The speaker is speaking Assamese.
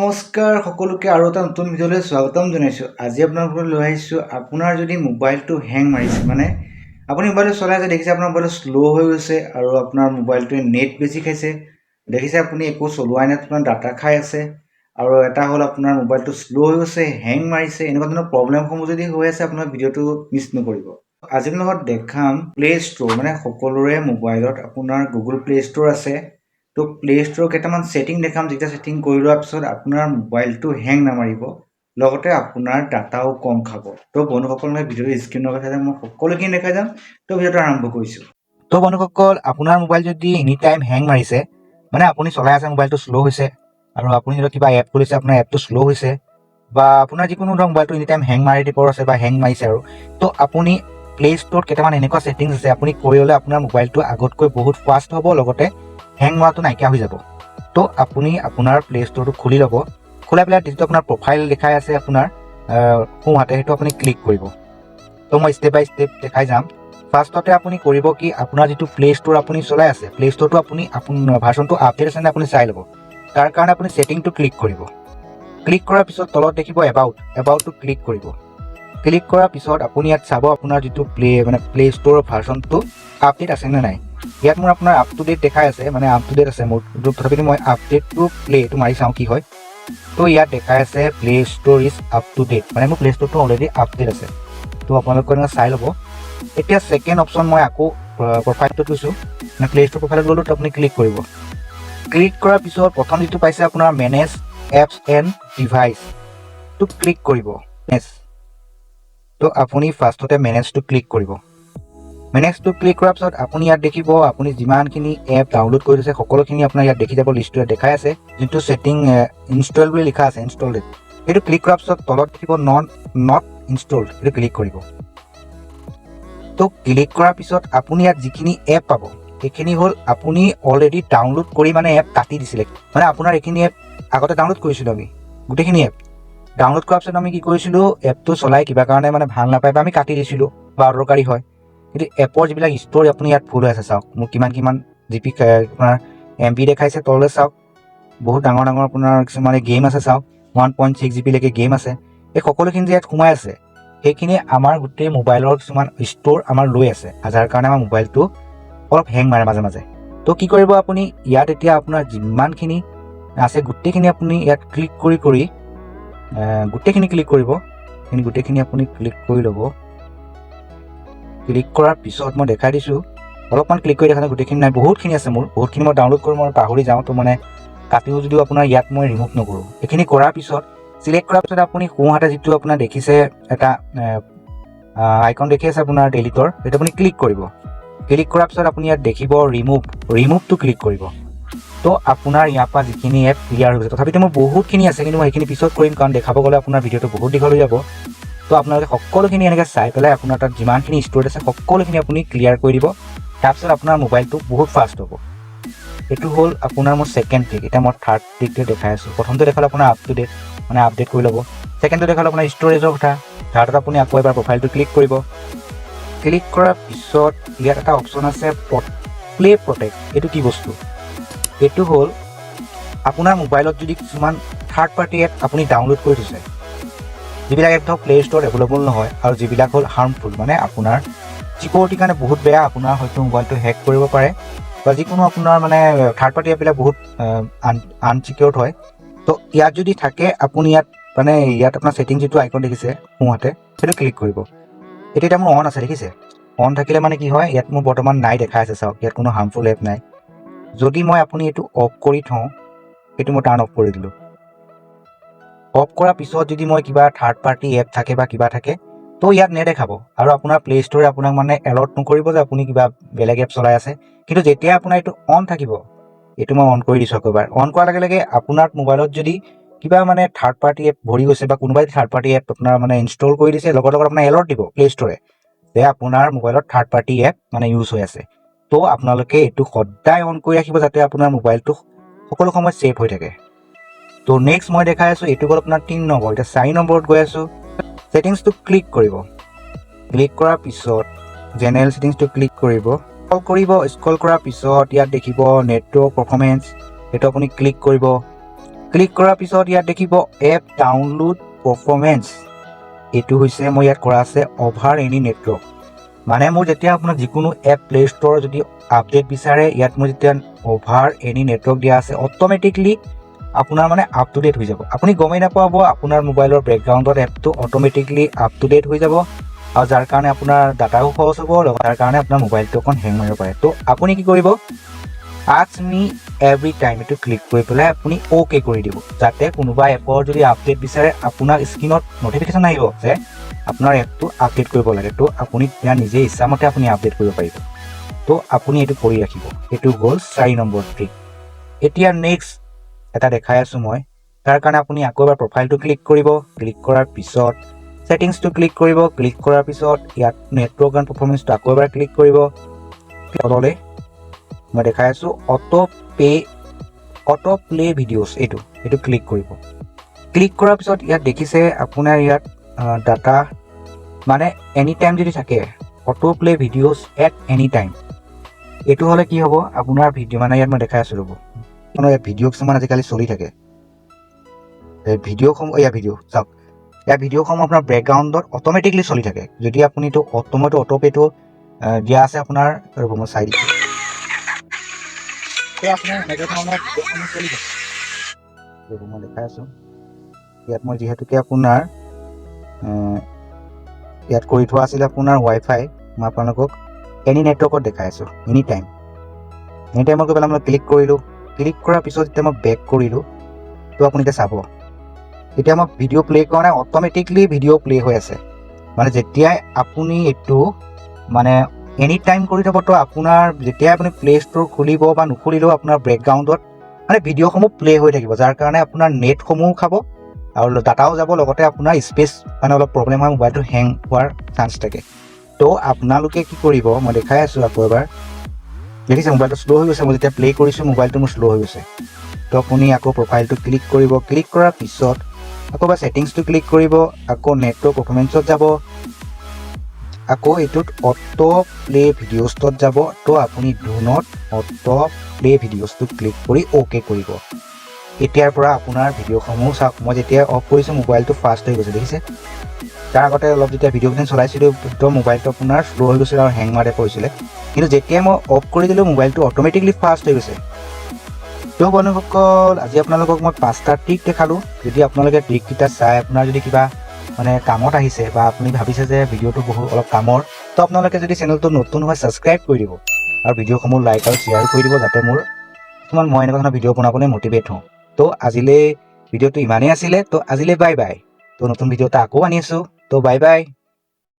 নমস্কাৰ সকলোকে আৰু এটা নতুন ভিডিঅ'লৈ স্বাগতম জনাইছোঁ। আজি আপোনালোকক লৈ আহিছোঁ আপোনাৰ যদি মোবাইলটো হেং মাৰিছে, মানে আপুনি মোবাইলটো চলাই আছে দেখিছে আপোনাৰ মোবাইলটো শ্ল' হৈ গৈছে আৰু আপোনাৰ মোবাইলটোৱে নেট বেছি খাইছে, দেখিছে আপুনি একো চলোৱাই নাই, আপোনাৰ ডাটা খাই আছে, আৰু এটা হ'ল আপোনাৰ মোবাইলটো শ্ল' হৈ গৈছে, হেং মাৰিছে, এনেকুৱা ধৰণৰ প্ৰব্লেমসমূহ যদি হৈ আছে আপোনাৰ ভিডিঅ'টো মিছ নকৰিব। আজি আপোনাৰ লগত দেখাম প্লে ষ্ট'ৰ, মানে সকলোৰে মোবাইলত আপোনাৰ গুগল প্লে ষ্ট'ৰ আছে। তো প্লে ষ্ট'ৰ কেইটামান ছেটিং দেখাম, যেতিয়া ছেটিং কৰি লোৱাৰ পিছত আপোনাৰ মোবাইলটো হেং নামাৰিব, লগতে আপোনাৰ ডাটাও কম খাব। তো বন্ধুসকল, মই ভিডিঅ'টো স্ক্ৰীনৰ কথা মই সকলোখিনি দেখাই যাম। তো ভিডিঅ'টো আৰম্ভ কৰিছোঁ। তো বন্ধুসকল, আপোনাৰ মোবাইল যদি এনি টাইম হেং মাৰিছে, মানে আপুনি চলাই আছে মোবাইলটো শ্ল' হৈছে, আৰু আপুনি যদি কিবা এপ খুলিছে আপোনাৰ এপটো শ্ল' হৈছে, বা আপোনাৰ যিকোনো ধৰক মোবাইলটো এনি টাইম হেং মাৰি দিব আছে বা হেং মাৰিছে, আৰু তো আপুনি প্লে ষ্ট'ৰত কেইটামান এনেকুৱা ছেটিংছ আছে, আপুনি কৰি ল'লে আপোনাৰ মোবাইলটো আগতকৈ বহুত ফাষ্ট হ'ব, লগতে হেং মৰাটো নাইকিয়া হৈ যাব। তো আপুনি আপোনাৰ প্লে ষ্ট'ৰটো খুলি ল'ব, খোলাই পেলাই যিটো আপোনাৰ প্ৰফাইল দেখাই আছে আপোনাৰ সোঁহাতে, সেইটো আপুনি ক্লিক কৰিব। তো মই ষ্টেপ বাই ষ্টেপ দেখাই যাম। ফাৰ্ষ্টতে আপুনি কৰিব কি, আপোনাৰ যিটো প্লে ষ্ট'ৰ আপুনি চলাই আছে, প্লে ষ্ট'ৰটো আপুনি আপোনাৰ ভাৰ্চনটো আপডেট আছে নে আপুনি চাই ল'ব। তাৰ কাৰণে আপুনি ছেটিংটো ক্লিক কৰিব। ক্লিক কৰাৰ পিছত তলত দেখিব এবাউটটো ক্লিক কৰিব। ক্লিক কৰাৰ পিছত আপুনি ইয়াত চাব আপোনাৰ যিটো প্লে ষ্ট'ৰৰ ভাৰ্চনটো আপডেট আছে নে নাই। ইয়াত মোৰ আপোনাৰ আপ টু ডেট দেখাই আছে, মানে আপ টু ডেট আছে মোৰ, তথাপিতো মই আপডেট টু প্লেটো মাৰি চাওঁ কি হয়। তো ইয়াত দেখাই আছে play store is up to date, মানে মোৰ প্লে ষ্ট'ৰটো অলৰেডি আপডেট আছে। তো আপোনালোকে চাই ল'ব। এতিয়া ছেকেণ্ড অপশ্যন মই আকৌ প্ৰফাইলটো কৈছোঁ, মানে প্লে ষ্ট'ৰ প্ৰফাইলত গ'লোঁ, তো আপুনি ক্লিক কৰিব। ক্লিক কৰাৰ পিছত প্ৰথম যিটো পাইছে আপোনাৰ মেনেজ এপছ এণ্ড ডিভাইচটো ক্লিক কৰিব। তো আপুনি ফাৰ্ষ্টতে মেনেজটো ক্লিক কৰিব। মেনেজটো ক্লিক কৰাৰ পিছত আপুনি ইয়াত দেখিব আপুনি যিমানখিনি এপ ডাউনলোড কৰি থৈছে সকলোখিনি আপোনাৰ ইয়াত দেখি যাব, লিষ্টটো দেখাই আছে। যোনটো ছেটিং ইনষ্টল বুলি লিখা আছে, ইনষ্টলড, সেইটো ক্লিক কৰাৰ পিছত তলত দেখিব নট ইনষ্টলড, সেইটো ক্লিক কৰিব। তো ক্লিক কৰাৰ পিছত আপুনি ইয়াত যিখিনি এপ পাব সেইখিনি হ'ল আপুনি অলৰেডি ডাউনলোড কৰি মানে এপ কাটি দিছিলে, মানে আপোনাৰ এইখিনি এপ আগতে ডাউনলোড কৰিছিলোঁ আমি, গোটেইখিনি এপ ডাউনলোড কৰাৰ পিছত আমি কি কৰিছিলোঁ, এপটো চলাই কিবা কাৰণে মানে ভাল নাপায় বা আমি কাটি দিছিলোঁ বা অদৰকাৰী হয়। কিন্তু এপৰ যিবিলাক ষ্ট'ৰ আপুনি ইয়াত ফুল হৈ আছে, চাওক মোৰ কিমান জিপি আপোনাৰ MB দেখাইছে, তললৈ চাওক বহুত ডাঙৰ আপোনাৰ কিছুমান গেম আছে, চাওক 1.6 GB লৈকে গেম আছে। এই সকলোখিনি যে ইয়াত সোমাই আছে সেইখিনি আমাৰ গোটেই মোবাইলৰ কিছুমান ষ্ট'ৰ আমাৰ লৈ আছে, যাৰ কাৰণে আমাৰ মোবাইলটো অলপ হেং মাৰে মাজে মাজে। তো কি কৰিব আপুনি, ইয়াত এতিয়া আপোনাৰ যিমানখিনি আছে গোটেইখিনি আপুনি ইয়াত ক্লিক কৰি গোটেইখিনি ক্লিক কৰিব। গোটেইখিনি আপুনি ক্লিক কৰি ল'ব। ক্লিক কৰাৰ পিছত মই দেখাই দিছোঁ, অলপমান ক্লিক কৰি দেখা নাই, গোটেইখিনি নাই, বহুতখিনি আছে মোৰ, বহুতখিনি মই ডাউনলোড কৰোঁ, মই পাহৰি যাওঁ, তো মানে কাটিও যদিও আপোনাৰ ইয়াত মই ৰিমুভ নকৰোঁ। এইখিনি কৰাৰ পিছত চিলেক্ট কৰাৰ পিছত আপুনি সোঁহাতে যিটো আপোনাৰ দেখিছে এটা আইকন দেখি আছে আপোনাৰ ডিলিটৰ, সেইটো আপুনি ক্লিক কৰিব। ক্লিক কৰাৰ পিছত আপুনি ইয়াত দেখিব ৰিমুভটো ক্লিক কৰিব। তো আপোনাৰ ইয়াৰ পৰা যিখিনি এপ ক্লিয়াৰ হৈ গৈছে, তথাপিতো মোৰ বহুতখিনি আছে, কিন্তু মই সেইখিনি পিছত কৰিম, কাৰণ দেখাব গ'লে আপোনাৰ ভিডিঅ'টো বহুত দীঘল হৈ যাব। তো আপোনালোকে সকলোখিনি এনেকৈ চাই পেলাই আপোনাৰ তাত যিমানখিনি ষ্ট'ৰ আছে সকলোখিনি আপুনি ক্লিয়াৰ কৰি দিব। তাৰপিছত আপোনাৰ মোবাইলটো বহুত ফাষ্ট হ'ব। এইটো হ'ল আপোনাৰ মোৰ ছেকেণ্ড ট্ৰিক। এতিয়া মই থাৰ্ড ট্ৰিকটো দেখাই আছোঁ। প্ৰথমটো দেখালে আপোনাৰ আপ টু ডেট, মানে আপডেট কৰি ল'ব। ছেকেণ্ডটো দেখালে আপোনাৰ ষ্ট'ৰেজৰ কথা। থাৰ্ডত আপুনি আকৌ এবাৰ প্ৰফাইলটো ক্লিক কৰিব। ক্লিক কৰাৰ পিছত ইয়াত এটা অপশ্যন আছে প্লে প্ৰটেক্ট। এইটো কি বস্তু? এইটো হ'ল আপোনাৰ মোবাইলত যদি কিছুমান থাৰ্ড পাৰ্টি এপ আপুনি ডাউনলোড কৰি থৈছে, যিবিলাক এপ ধৰক প্লে ষ্ট'ৰত এভেইলেবল নহয়, আৰু যিবিলাক হ'ল হাৰ্মফুল, মানে আপোনাৰ ছিকিউৰিটিৰ কাৰণে বহুত বেয়া, আপোনাৰ হয়তো মোবাইলটো হেক কৰিব পাৰে, বা যিকোনো আপোনাৰ মানে থাৰ্ড পাৰ্টি এপবিলাক বহুত আনছিকিউৰ্ড হয়। তো ইয়াত যদি থাকে আপুনি ইয়াত আপোনাৰ ছেটিং যিটো আইকন দেখিছে সোঁহাতে, সেইটো ক্লিক কৰিব। এতিয়া মোৰ অন আছে, দেখিছে? অন থাকিলে মানে কি হয়, ইয়াত মোৰ বৰ্তমান নাই দেখাই আছে, চাওক ইয়াত কোনো হাৰ্মফুল এপ নাই। যদি মই আপুনি এইটো অফ কৰি থওঁ, এইটো মই টাৰ্ণ অফ কৰি দিলোঁ। অফ কৰাৰ পিছত যদি মই কিবা থাৰ্ড পাৰ্টি এপ থাকে বা কিবা থাকে, তো ইয়াত নেদেখাব, আৰু আপোনাৰ প্লে ষ্ট'ৰে আপোনাক মানে এলাৰ্ট নকৰিব যে আপুনি কিবা বেলেগ এপ চলাই আছে। কিন্তু যেতিয়া আপোনাৰ এইটো অন থাকিব, এইটো মই অন কৰি দিছোঁ একেবাৰে, অন কৰাৰ লগে লগে আপোনাৰ মোবাইলত যদি কিবা মানে থাৰ্ড পাৰ্টি এপ ভৰি গৈছে, বা কোনোবাই থাৰ্ড পাৰ্টি এপ আপোনাৰ মানে ইনষ্টল কৰি দিছে, লগত আপোনাৰ এলাৰ্ট দিব প্লে ষ্ট'ৰে যে আপোনাৰ মোবাইলত থাৰ্ড পাৰ্টি এপ মানে ইউজ হৈ আছে। তো আপোনালোকে এইটো সদায় অন কৰি ৰাখিব, যাতে আপোনাৰ মোবাইলটো সকলো সময়ত ছেফ হৈ থাকে। তো নেক্সট মই দেখাই আছোঁ, এইটো হ'ল আপোনাৰ 3 নম্বৰ। এতিয়া 4 নম্বৰত গৈ আছোঁ। ছেটিংছটো ক্লিক কৰিব। ক্লিক কৰাৰ পিছত জেনেৰেল ছেটিংছটো ক্লিক কৰিব। স্ক্ৰল কৰাৰ পিছত ইয়াত দেখিব নেটৱৰ্ক পাৰফৰ্মেঞ্চ, সেইটো আপুনি ক্লিক কৰিব। ক্লিক কৰাৰ পিছত ইয়াত দেখিব এপ ডাউনলোড পাৰফৰ্মেন্স। এইটো হৈছে মই ইয়াত কৰা আছে অভাৰ এনি নেটৱৰ্ক, মানে মোৰ যেতিয়া আপোনাৰ যিকোনো এপ প্লে ষ্ট'ৰ যদি আপডেট বিচাৰে ইয়াত মোৰ যেতিয়া অভাৰ এনি নেটৱৰ্ক দিয়া আছে অট'মেটিকলি আপোনাৰ মানে আপ টু ডেট হৈ যাব। আপুনি গমেই নাপাব আপোনাৰ মোবাইলৰ বেকগ্ৰাউণ্ডত এপটো অট'মেটিকলি আপ টু ডেট হৈ যাব, আৰু যাৰ কাৰণে আপোনাৰ ডাটাও খৰচ হ'ব, তাৰ কাৰণে আপোনাৰ মোবাইলটো অকণ হেং মাৰিব পাৰে। তো আপুনি কি কৰিব, আস্ক মি এভৰি টাইম এইটো ক্লিক কৰি পেলাই আপুনি অ'কে কৰি দিব, যাতে কোনোবা এপৰ যদি আপডেট বিচাৰে আপোনাৰ স্ক্ৰীণত নটিফিকেশ্যন আহিব যে আপোনাৰ এপটো আপডেট কৰিব লাগে। তো আপুনি ইয়াৰ নিজে ইচ্ছামতে আপুনি আপডেট কৰিব পাৰিব। তো আপুনি এইটো কৰি ৰাখিব। এইটো হ'ল 4 নম্বৰ ট্ৰিক। এতিয়া নেক্সট এটা দেখাই আছোঁ মই, তাৰ কাৰণে আপুনি আকৌ এবাৰ প্ৰফাইলটো ক্লিক কৰিব। ক্লিক কৰাৰ পিছত ছেটিংছটো ক্লিক কৰিব। ক্লিক কৰাৰ পিছত ইয়াত নেটৱৰ্ক এণ্ড পাৰফৰ্মেন্সটো আকৌ এবাৰ ক্লিক কৰিব। তললৈ মই দেখাই আছোঁ অটো প্লে ভিডিঅ'ছ, এইটো ক্লিক কৰিব। ক্লিক কৰাৰ পিছত ইয়াত দেখিছে আপোনাৰ ইয়াত ডাটা মানে এনি টাইম যদি থাকে, auto play videos at any time, এইটো হ'লে কি হ'ব আপোনাৰ ভিডিঅ' মানে ইয়াত মই দেখাই আছোঁ ৰ'ব, ইয়াত ভিডিঅ' কিছুমান আজিকালি চলি থাকে। ভিডিঅ'সমূহ চাওক, ইয়াৰ ভিডিঅ'সমূহ আপোনাৰ বেকগ্ৰাউণ্ডত অট'মেটিকলি চলি থাকে। যদি আপুনি এইটো অটোপেটো দিয়া আছে আপোনাৰ, ৰ'ব মই চাই দিছোঁ, আপোনাৰ এনেকুৱা ধৰণৰ ভিডিঅ'সমূহ চলি থাকে। ৰ'ব মই দেখাই আছোঁ, ইয়াত মই যিহেতুকে আপোনাৰ ইয়াত কৰি থোৱা আছিলে আপোনাৰ ৱাইফাই, মই আপোনালোকক এনি নেটৱৰ্কত দেখাই আছোঁ। এনি টাইমত গৈ পেলাই মই ক্লিক কৰিলোঁ। ক্লিক কৰাৰ পিছত যেতিয়া মই বেক কৰিলোঁ, তো আপুনি এতিয়া চাব, এতিয়া মই ভিডিঅ' প্লে কৰা নাই, অট'মেটিকলি ভিডিঅ' প্লে হৈ আছে। মানে যেতিয়াই আপুনি এইটো মানে এনি টাইম কৰি থ'ব, তো আপোনাৰ যেতিয়াই আপুনি প্লে ষ্ট'ৰ খুলিব বা নুখুলিলেও আপোনাৰ বেকগ্ৰাউণ্ডত মানে ভিডিঅ'সমূহ প্লে হৈ থাকিব, যাৰ কাৰণে আপোনাৰ নেটসমূহ খাব আৰু ডাটাও যাব, লগতে আপোনাৰ স্পেচ মানে অলপ প্ৰব্লেম হয়, মোবাইলটো হেং হোৱাৰ চান্স থাকে। তো আপোনালোকে কি কৰিব, মই দেখাই আছোঁ আকৌ এবাৰ, দেখিছে মোবাইলটো শ্ল' হৈ গৈছে। মই যেতিয়া প্লে কৰিছোঁ মোবাইলটো মোৰ শ্ল' হৈ গৈছে। তো আপুনি আকৌ প্ৰফাইলটো ক্লিক কৰিব। ক্লিক কৰাৰ পিছত আকৌ এবাৰ ছেটিংছটো ক্লিক কৰিব, আকৌ নেটৱৰ্ক পাৰফৰ্মেন্সত যাব, আকৌ এইটোত অটো প্লে ভিডিঅ'ছত যাব। তো আপুনি ডু নট অটো প্লে ভিডিঅ'ছটো ক্লিক কৰি অ'কে কৰিব। এতিয়াৰ পৰা আপোনাৰ ভিডিঅ'সমূহ চাওক, মই যেতিয়া অফ কৰিছোঁ মোবাইলটো ফাষ্ট হৈ গৈছে, দেখিছে। তাৰ আগতে অলপ যেতিয়া ভিডিঅ'খিনি চলাইছিলোঁ তো মোবাইলটো আপোনাৰ শ্ল' হৈ গৈছিলে আৰু হেং মাৰে পৰিছিলে, কিন্তু যেতিয়া মই অফ কৰি দিলোঁ মোবাইলটো অট'মেটিকলি ফাষ্ট হৈ গৈছে। তো বন্ধুসকল, আজি আপোনালোকক মই 5টা ট্ৰিক দেখালোঁ। যদি আপোনালোকে ট্ৰিককেইটা চাই আপোনাৰ যদি কিবা মানে কামত আহিছে বা আপুনি ভাবিছে যে ভিডিঅ'টো অলপ কামৰ, তো আপোনালোকে যদি চেনেলটো নতুন হয় ছাবস্ক্ৰাইব কৰি দিব আৰু ভিডিঅ'সমূহ লাইক আৰু শ্বেয়াৰ কৰি দিব, যাতে মোৰ কিছুমান মই এনেকুৱা ধৰণৰ ভিডিঅ' বনাবলৈ মটিভেট হওঁ। তো আজিলৈ ভিডিঅ'টো ইমানেই আছিলে। তো আজিলৈ বাই বাই। তো নতুন ভিডিঅ' এটা আকৌ আনি আছোঁ। তো বাই বাই।